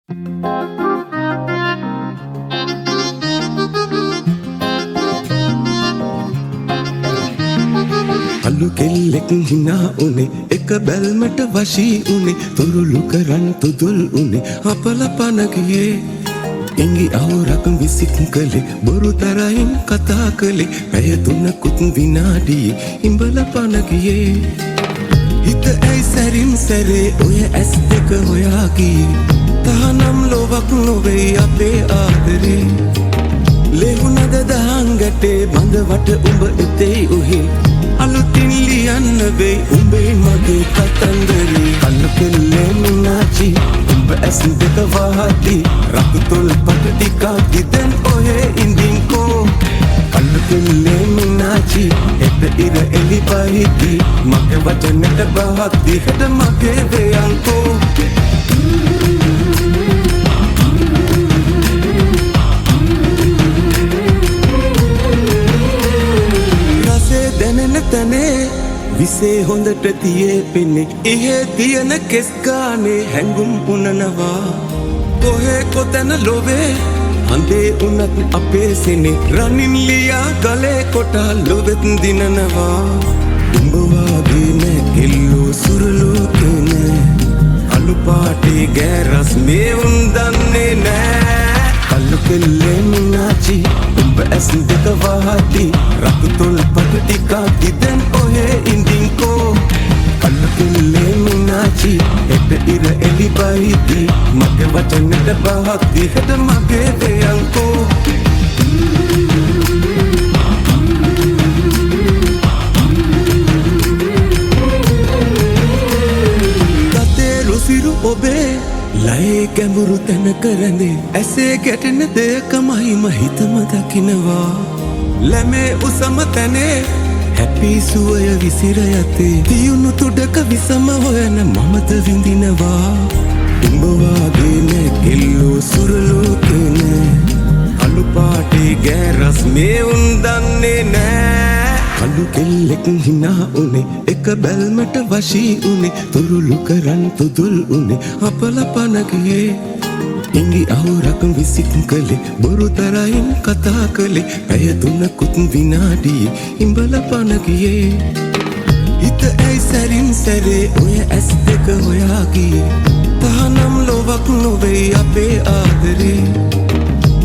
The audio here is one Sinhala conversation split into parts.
අලු කෙල්ලෙක් හිනා උනේ එක බැල්මට වශී උනේ තුරුළු කරන් තුදුල් උනේ අපල පන ගියේ ඉංගි අවුරක් විසික් කළේ බොරු තරහින් කතා කළේ පැය තුනකුත් විනාඩියේ ඉඹල පන ගියේ හිත ඇයි සැරින් සැරේ ඔය ඇස් දෙක හොයා ගියේ තහනම් ලොවක් නොවේ අපේ ආදරේ ලෙහුණද දහන් ගැටේ බඳවට උඹ එතේ උහි අලුතින් ලියන්න වෙයි උඹේ මගේ කතන්දරේ අලු කෙල්ලේ මිනාචි උඹ ඇස් දෙක වහදී රතු තොල් පට ටිකක් දිදෙන් ඔහේ ඉඳින්කෝ අලු කෙල්ලේ මිනාචි එත ඉර එලි පහිදී මගේ වචනට බහක් දිහට මගේ වේයන්කෝ තනේ විසේ හොඳට තියේ පෙන්නේ ඉහේ තියන කෙස් ගානේ හැඟුම් පුනනවා කොහේ කොතැන ලොවේ හඳේ උනත් අපේ සෙනේ රනින් ලියා ගලේ කොටා ලොවෙත් දිනනවා උඹ වාගේ නෑ කෙල්ලෝ සුරලෝ කෙනේ අලු පාටේ ගෑරස් මේ උන් දන්නේ නෑ අලු කෙල්ලේ මිනාචි උඹ ඇස් දෙක වහදී රතු තොල් පට ටිකක් දිදෙන් ඔහේ ඉඳින්කෝ අලු කෙල්ලේ මිනාචි එත ඉර එලි පහිදී මගේ වචනට බහක් දිහට මගේ වේයන්කෝ තතේ රුසිරු ඔබේ ලයේ ගැඹුරු තැනක රැඳේ ඇසේ ගැටෙන දෙයකමහිම හිතම දකිනවා ලැමේ උසම තැනේ හැපි සුවය විසිර යතේ තියුණු තුඩක විසම හොයන මමද විඳිනවා උඹ වාගේ නෑ කෙල්ලෝ සුරලෝ කෙනේ අලු පාටේ ගෑරස් මේ උන් දන්නේ නෑ අලු කෙල්ලෙක් හිනා උනේ එක බැල්මට වශී උනේ තුරුළු කරන් තුදුල් උනේ අපල පන ගියේ ඉංගි අවුරක් විසික් කළේ බොරු තරහින් කතා කළේ පැය තුනකුත් විනාඩියේ ඉඹල පන ගියේ හිත ඇයි සැරින් සැරේ ඔය ඇස් දෙක හොයා ගියේ තහනම් ලොවක් නොවේ අපේ ආදරේ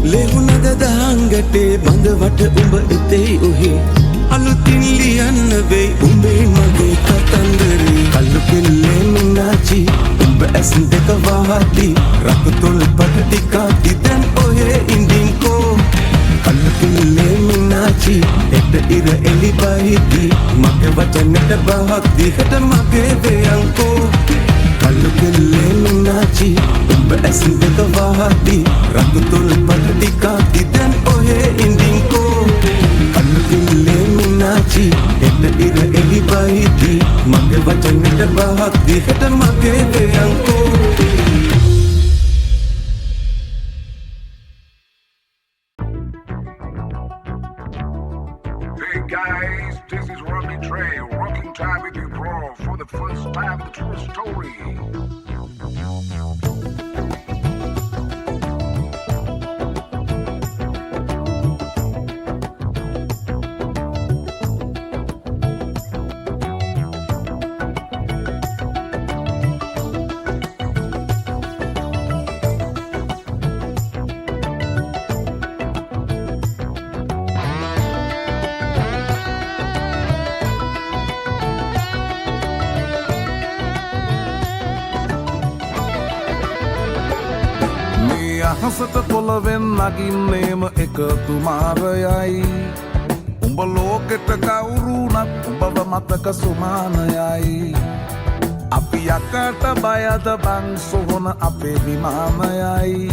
ලෙහුණද දහන් ගැටේ බඳවට උඹ එතේ උහි අලුතින් ලියන්න වෙයි උඹේ මගේ කතන්දරේ අලු කෙල්ලේ මිනාචි උඹ ඇස් දෙක වහදී රතු තොල් පට ටිකක් දිදෙන් ඔහේ ඉඳින්කෝ අලු කෙල්ලේ මිනාචි එත ඉර එලි පහිදී මගේ වචනට බහක් දිහට මගේ වේයන්කෝ අලු කෙල්ලේ මිනාචි උඹ ඇස් දෙක වහදී රතු තොල් පට ටිකක් දිදෙන් ඔහේ ඉඳින්කෝ අලු කෙල්ලේ මිනාචි එත ඉර එලි පහිදී මගේ වචනට බහක් දිහට මගේ වේයන්කෝ Hey guys, this is Rocky Trey, rocking time with you bro for the first time the true story. හසට පොළවෙන් නගින්නේම එකතු මාරයයි උඹ ලෝකෙට කවුරුනත් උඹව මතක සුමානයයි අපි යකට බයද බං සොහොන අපේ විමානයයි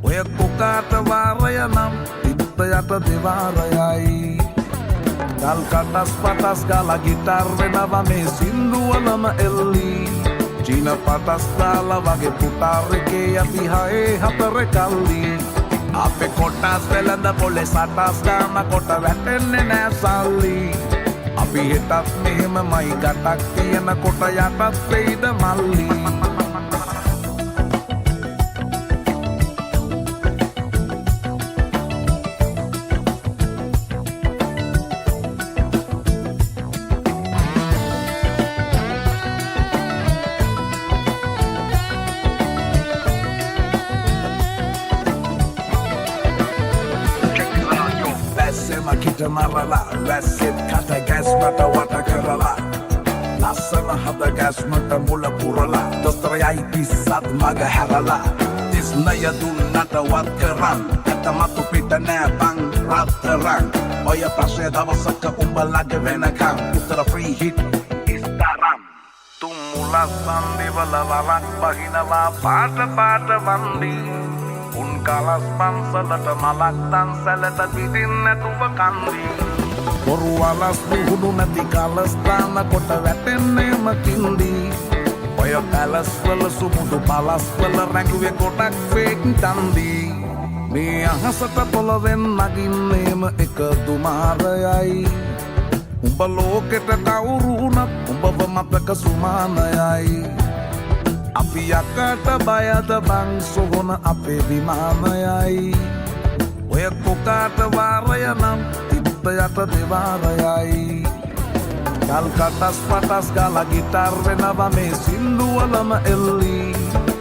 ඔය කොකාට වාරය නම් තිත්ත යට දෙවාරයයි ගල් කටස් පටස් ගාලා ගිටාර් වෙනවා මේ සින්දුවලම එල්ලී චීන පටස් දාලා වගේ පුටාරකේ යති හයේ හතර කල්ලි අපේ කොටස් වෙලඳ පොලේ සටස් ගාන කොට වැටෙන්නේ නෑ සල්ලි අපි හෙටත් මෙහෙමමයි ගටක් තියෙන කොට යටත් වෙයිද මල්ලි නරලා වැස්සෙත් කට ගැස්මට වට කරලා ලස්සන හද ගැස්මට මුල පුරලා දොස්තරයයි පිස්සත් මග හැරලා තිස්නය දුන්නට වත් කරන් ඇතමතු පිට නෑ බං රත්තරන් ඔය ප්‍රශ්නය දවසක උඹලගේ වෙනකම් උත්තර ෆ්‍රී හිට් ඉස්තරම් තුම් මුලස් සන්දිවල වරක් බහිනවා පාට පාට වන්දි උන් කලස් පන්සලට මලක් තන්සලට විදින් නැතුව කන්දි බොරු අලස් විහුණු නැති කලස් දාන කොට වැටෙන්නේම කින්දි ඔය පැලස් වල සුමුදු පලස් වල රැඟුවේ කොටක් ෆේක් තන්දි මේ අහසට පොළවෙන් නගින්නේම එක දුමාරයයි උඹ ලෝකෙට කවුරුනත් උඹව මතක සුමානයයි අපි යකට බයද බං සොහොන අපේ විමානයයි ඔය කොකාට වාරය නම් තිබ්බ යට දෙවාරයයි ගල් කටස් පටස් ගාලා ගිටාර් වෙනවා මේ සින්දුවලම එල්ලි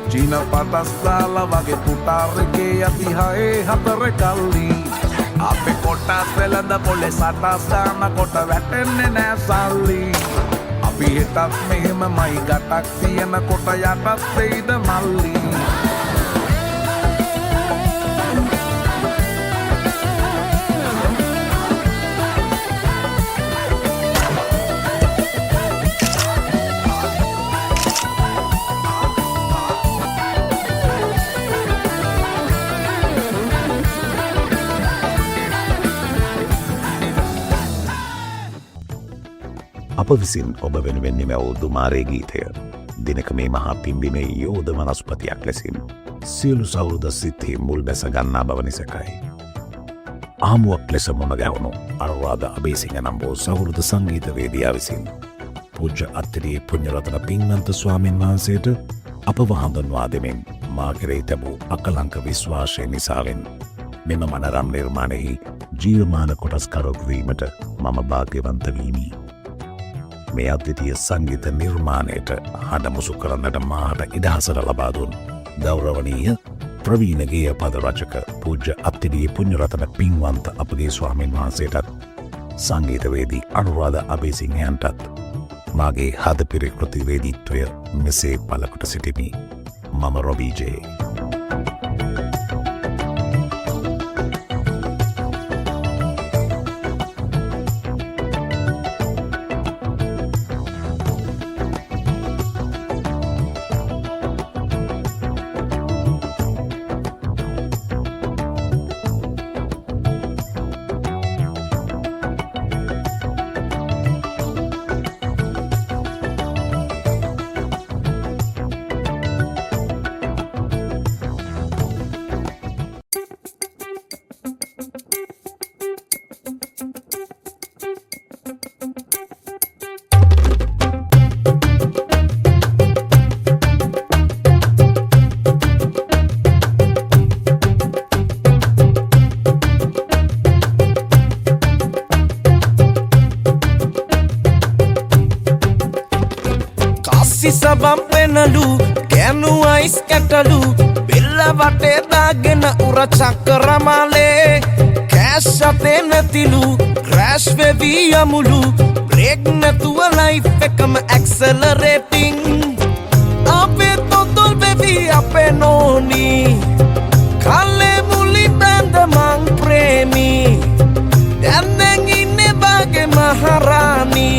චීන පටස් දාලා වගේ පුටාර් එකේ යති හයේ හතර කල්ලි අපේ කොටස් වෙලඳ පොලේ සටස් දාන කොට වැටෙන්නේ නෑ සල්ලි අපි හිතත් මෙහෙමමයි ගටක් තියෙන කොට යටත් වෙයිද මල්ලි අප විසින් ඔබ වෙනුවෙන් නිමැවූ දුමාරේ ගීතය දිනක මේ මහා පිම්බිමේ යෝධ වනස්පතියක් ලෙසින් සියලු සෞහෘද සිත්හි මුල් බැස ගන්නා බව නිසකයි. ආමුවක් ලෙස මුණ ගැවුණු අනුරාධ අබේසිංහ නම් වූ සෞහෘද සංගීතවේදියා විසින් පූජ්‍ය අත්තිරියේ පුණ්‍යරතන පින්වන්ත ස්වාමීන් වහන්සේට අපව හඳුන්වා දෙමින් මා කෙරෙහි තැබූ අකලංක විශ්වාසය නිසාවෙන් මෙම මනරම් නිර්මාණයෙහි ජීවමාන කොටස්කරුවෙකු වීමට මම භාග්‍යවන්ත වීමි. මේ අද්විතීය සංගීත නිර්මාණයට හඬමුසු කරන්නට මාට ඉඩහසර ලබා දුන් ගෞරවනීය ප්‍රවීණ ගේය පද රචක පූජ්‍ය අත්තිරියේ පුණ්‍යරතන පින්වන්ත අපගේ ස්වාමීන් වහන්සේටත් සංගීතවේදී අනුරාධ අබේසිංහයන්ටත් මාගේ හදපිරි කෘතිවේදීත්වය මෙසේ පළකොට සිටිමි. මම රොබී ජේ. සබම් පෙනලු කැනු අයිස් කැටලු බෙල්ල වටේ දාගෙන උර චක්‍රමාලේ කෑෂ් අතේ නැතිලු ක්‍රෑෂ් වෙවි යමුලු බ්‍රේක් නැතුව ලයිෆ් එකම ඇක්සලරේටිං අපේ තොතොල් වෙවි අපේ නෝනි කල්ලේ මුලි බැඳ මං ප්‍රේමි දැන් ඉන්නේ බාගේ මහරානි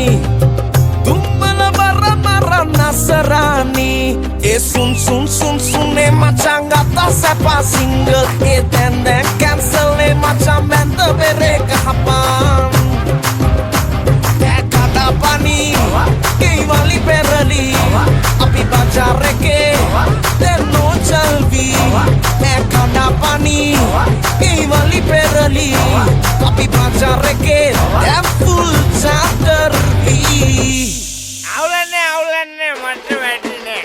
Nasarani sun sun sun sun macam gata sepa single dan cancel macam benda bereka hapan kada pani kei wali perali api bajar reke dan no chalvi kada pani kei wali perali api bajar reke dan full chapter B අවුලන්නේ මට වැටුනේ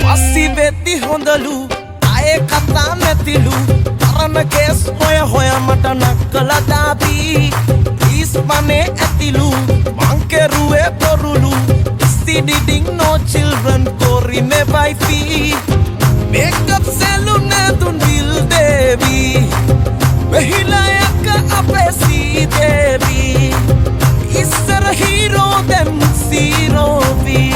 පස්සි වෙති හොඳලු ආයේ කතා නැතිලු තරණ කේස් හොය හොය මට නක්කලා ane atilu mankeruwe porulu diding no children kori me wifey makeup salon tun dil devi behilaya apesi devi isar hero dem zero vi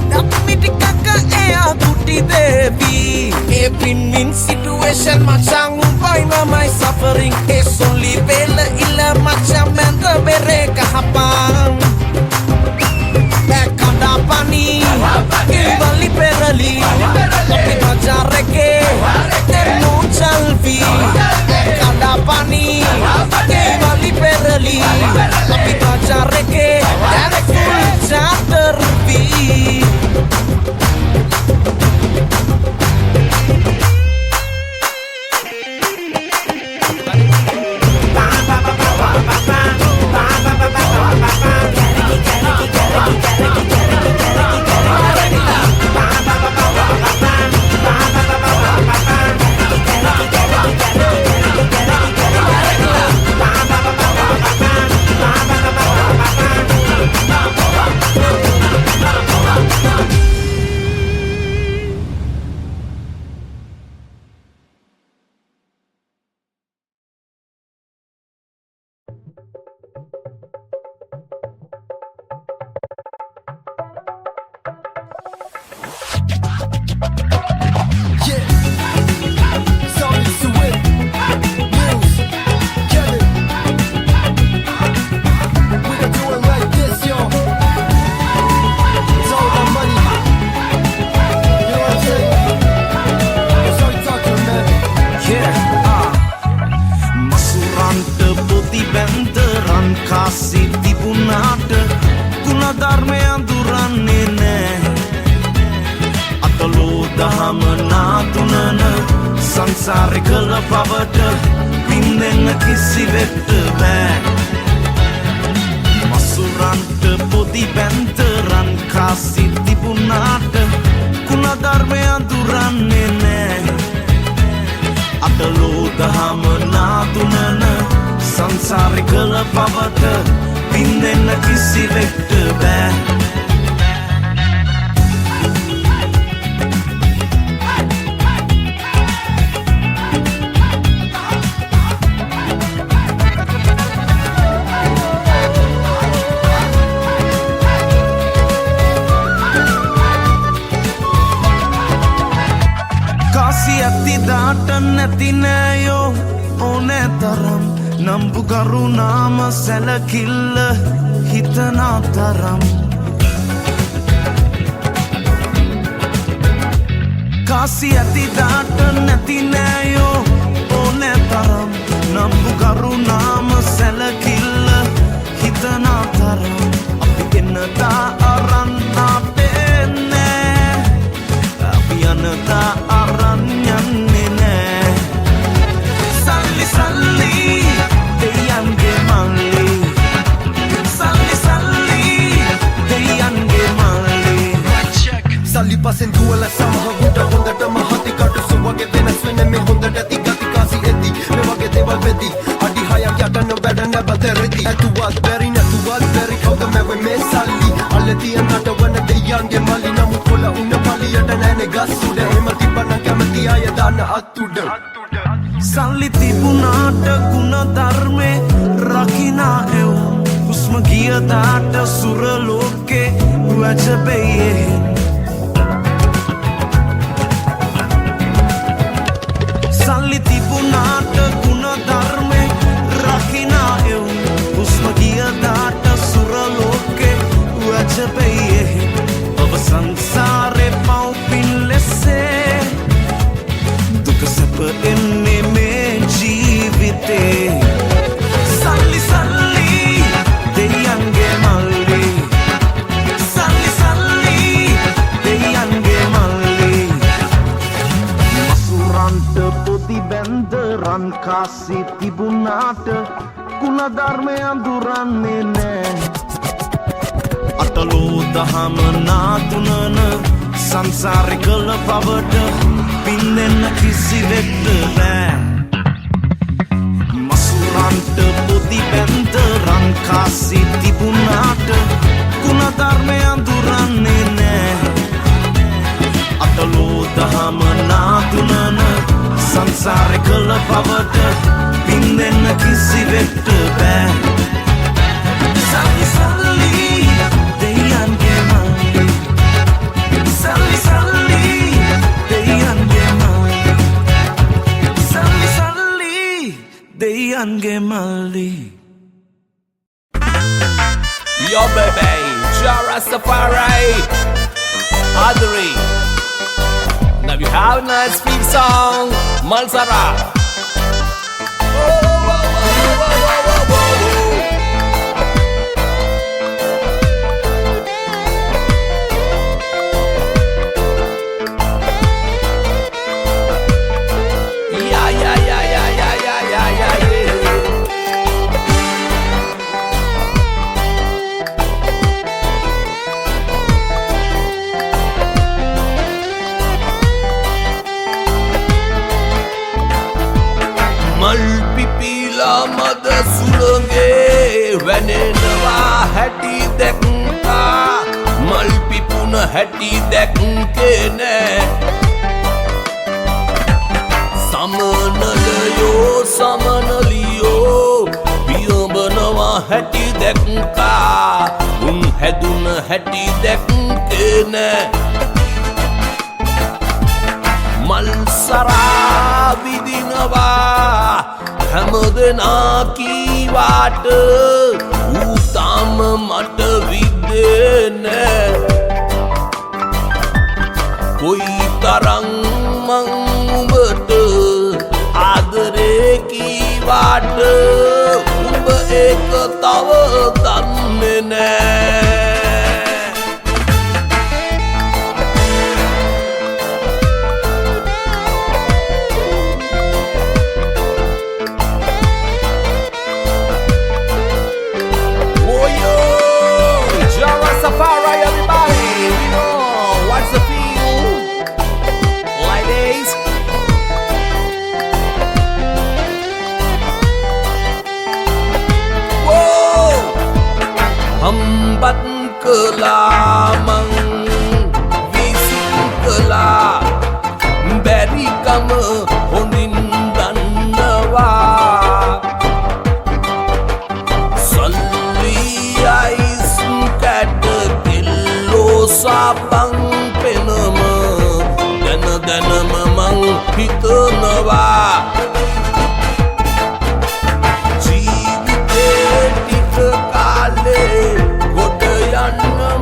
napmitikaka ea kuti devi a win-win situation macam umpai my suffering is only bela ila macam mental bereka hapang pani kembali perali tapi bajar ke terno chalvi kada pani kembali perali tapi bajar ke dan full chapter B සංසාරේ කළ පවට පින්නෙන්න කිසිවෙක්ට බෑ මසුරන්ට පොදි බැන්තරන් කාසි තිබුණාට කුණධර්මය අඳුරන්නේ නෑ අතලෝ දහම නාතුනන සංසාරේ කළ පවට පින්නෙන්න කිසිවෙක්ට බෑ ඇතිදාට නැති නෑයෝ ඕනෑ තරම් නම්බු කරුණාම සැලකිල්ල හිතනා තරම් කාසි ඇතිදාට නැති නෑයෝ ඕනෑ තරම් නම්බු කරුණාම සැලකිල්ල හිතනා තරම් අපි එන්නතා අරන් ආපෙන්නෑ අපි යනතා අරන් යන්නේ නෑ සල්ලි සල්ලි දෙයන්ගේ මල්ලි සල්ලි සල්ලි දෙයන්ගේ මල්ලි සල්ලි පසෙන් දුවල සමහරුට හොඳටම හති කටුසු වගේ වෙනස් වෙන මේ හොඳට ඇති ගති කාසි ඇති මේ වගේ දේවල් වෙති අඩි හයක් යටන වැඩ නැබතරෙති ඇතුවත් බැරි නැතුවත් බැරි කවුද මැවෙ මේ සල්ලි අල්ල තියන්නට වන දෙයන්ගේ මල්ලි නමුත් කොළ උන්න පලියට නෑනේ ගස් උඩ එහෙම තිබ්බනම් කැමති අය දාන්න අත් උඩ සල්ලි තිබුණාට ගුණ ධර්මේ රකිනා එව් හුස්ම ගියදාට සුර ලෝකේ වැජබෙයේ සල්ලි තිබුණාට ගුණ ධර්මේ රකිනා එව් හුස්ම ගියදාට සුර ලෝකේ වැජබෙයේ ඔබ සංසාරේ පව්පින් ලෙසේ දුක සැප එන්නේ මේ ජීවිතේ සල්ලි සල්ලි දෙයන්ගේ මල්ලි සල්ලි සල්ලි දෙයන්ගේ මල්ලි මසුරන්ට පොදි බැන්දරන් කාසි තිබුණාට කුණ ධර්මය අඳුරන්නේ නෑ අතලෝ දහම නාතුනන සංසාරේ කළ පවට පින්නෙන්න කිසිවෙක්ට බෑ මසුරන්ට රන්ට පොදි බැන්ද රන් කාසි තිබුණාට ගුණධර්මය අඳුරන්නේ නෑ අතලෝ දහම නාතුනන සංසාරෙ කළ පවට පින්දෙන්න කිසිවෙක්ට බෑ සල්ලි සල්ලි දෙයන්ගේ මල්ලි සල්ලි සල්ලි දෙයන්ගේ මල්ලි සල්ලි සල්ලි දෙයන්ගේ මල්ලි Yo baby, Jah Rastafari, Adri. Now you have a nice sweet song, Malsara. මද සුළගේ වැනෙනවා හැටි දැක්කා මල් පිපුන හැටි දැක්කේ නෑ සමනලයෝ සමනලියෝ පියඹනවා හැටි දැක්කා උන් හැදුන හැටි දැක්කේ නෑ මල් සරා විදිනවා හැමදෙනා කීවාට ඌ තාම මට විද්දේ නෑ කොයි තරම් මං උඹට ආදරේ කීවාට උඹ ඒක තව දන්නේ නෑ hambat kelamang visik kela beri kama honin dandawa salli ais kat kilo sabang penama dana dana mamang hitanawa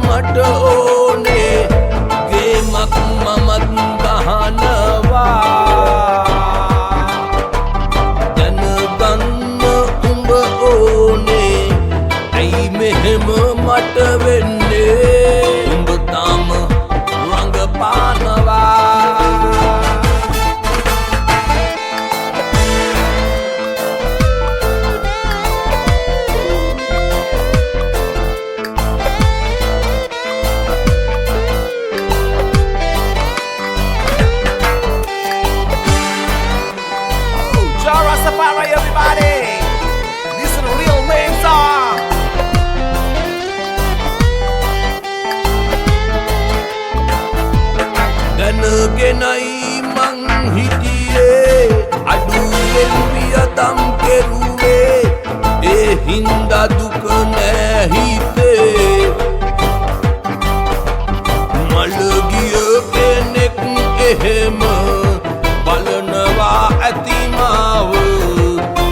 මට ඕනේ ගේමක් මමත් ගහනවා දැනගන්න උඹ ඕනේ ඇයි මෙහෙම මට වෙන්නේ උඹ තාම රඟපානවා දැනගෙනයි මං හිටියේ අඩුවෙන් වියදම් කෙරුවේ ඒ හින්දා දුක නෑ හිතේ මළගිය කෙනෙක් එහෙම බලනවා ඇති මාව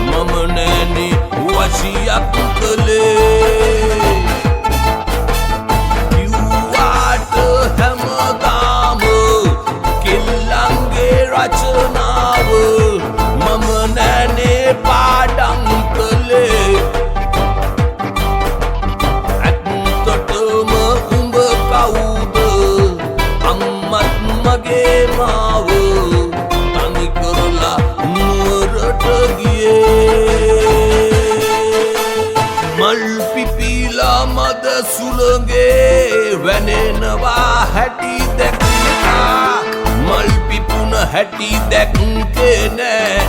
මම නෑනේ වශියක් කළේ කිව්වාට හැමදාම රචනාව මම නෑනේ පාඩම් කළේ ඇත්තටම උඹ කවුද අම්මත් මගේ මාව තනි කරලා නුවරට ගියේ මල් පිපිලා මද සුළගේ වැනෙනවා හැටි දැක්කා මල් පිපුන හැටි දැක්කේ නෑ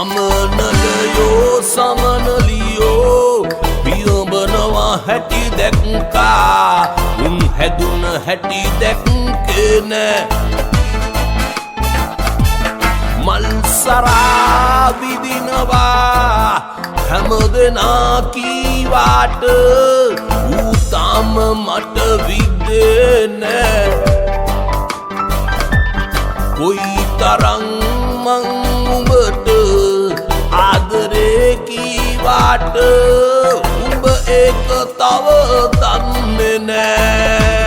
සමනලයෝ සමනලියෝ පියඹනවා හැටි දැක්කා උන් හැදුන හැටි දැක්කේ නෑ මල් සරා විදිනවා හැමදෙනා කීවාට ඌ තාම මට විද්දේ නෑ කොයි තරම් මං උඹට ආදරේ කීවාට උඹ ඒක තව දන්නේ නෑ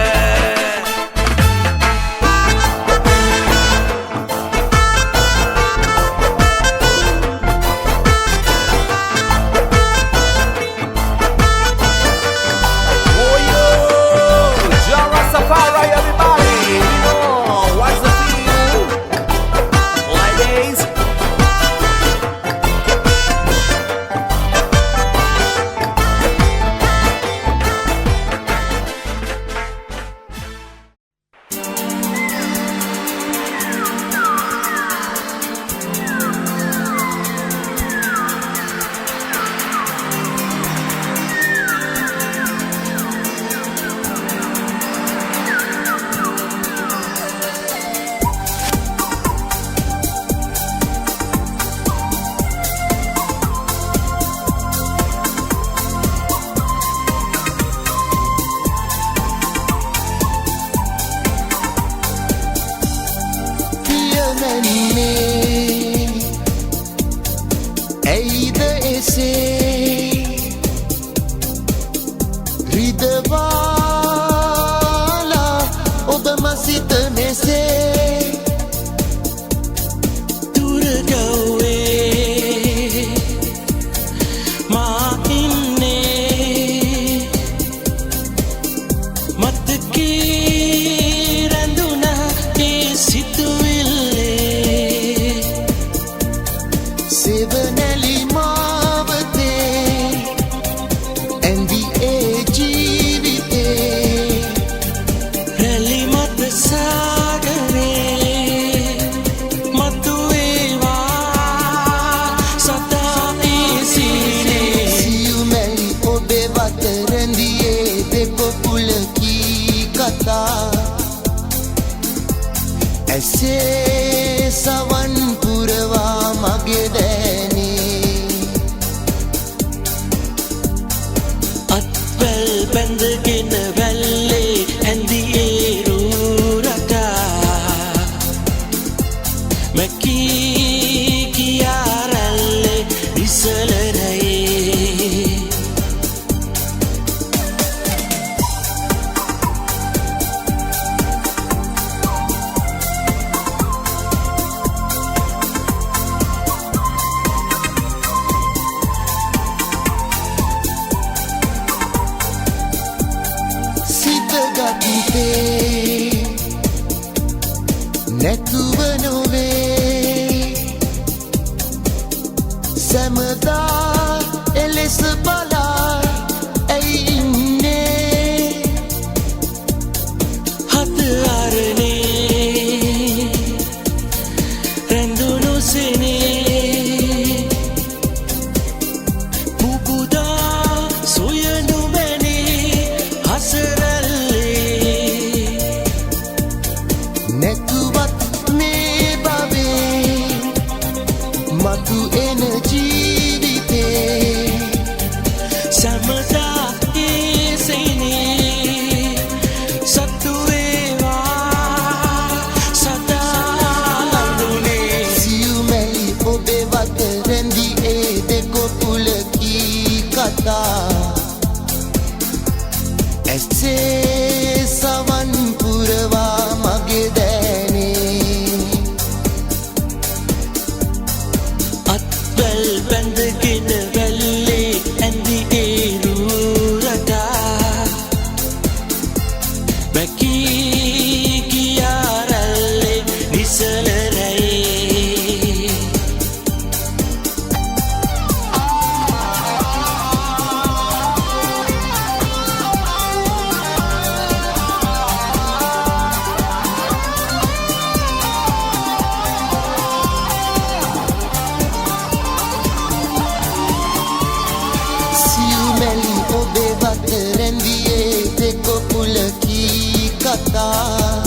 ළඟා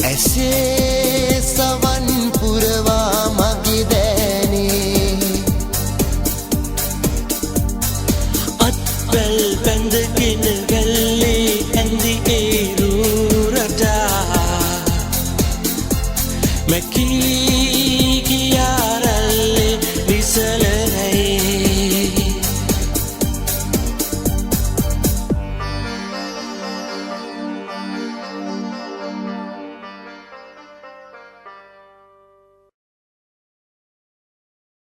ඇසේ සවන් පුරවා මගේ දෑනේ අත්වැල් බැඳගෙන වැල්ලේ ඇඳි ඒරු රටා මැකි